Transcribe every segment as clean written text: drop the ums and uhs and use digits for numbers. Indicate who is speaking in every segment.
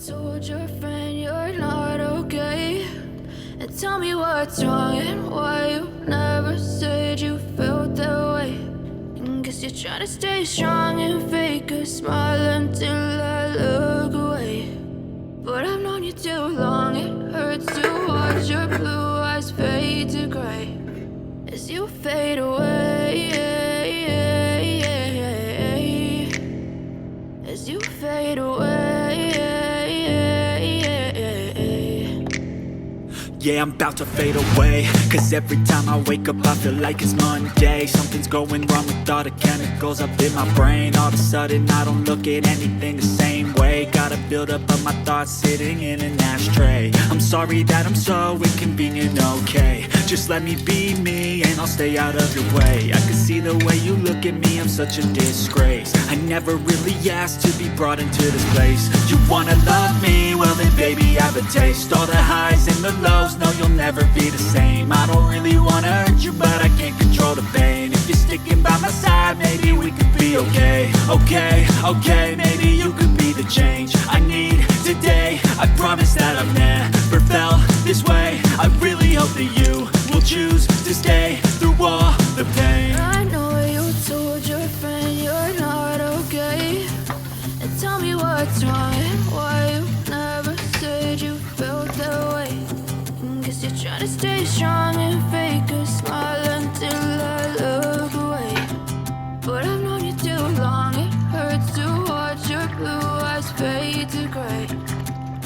Speaker 1: told your friend you're not okay? And tell me what's wrong and why you never said you felt that way. And guess you're trying to stay strong and fake a smile until I look away. But I've known you too long, it hurts to watch your blue eyes fade to gray as you fade away, as you fade away.
Speaker 2: Yeah, I'm about to fade away, cause every time I wake up I feel like it's Monday. Something's going wrong with all the chemicals up in my brain. All of a sudden I don't look at anything the same way. Gotta build up of my thoughts sitting in an ashtray. I'm sorry that I'm so inconvenient, okay? Just let me be me and I'll stay out of your way. I can see the way you look at me, I'm such a disgrace. I never really asked to be brought into this place. You wanna love me? Well then baby I have a taste. All the highs and the lows, no you'll never be the same. I don't really wanna hurt you but I can't control the pain. If you're sticking by my side maybe we could be okay. Okay, maybe you could be the change I need today. I promise that I've never felt this way. I really hope that you will choose to stay through all the pain.
Speaker 1: I know you told your friend you're not okay. And tell me what's wrong and why you never said you felt that way. And guess you're trying to stay strong and fake a smile until I look away. But I've known you too long, it hurts to watch your blue eyes fade to gray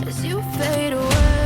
Speaker 1: as you fade away.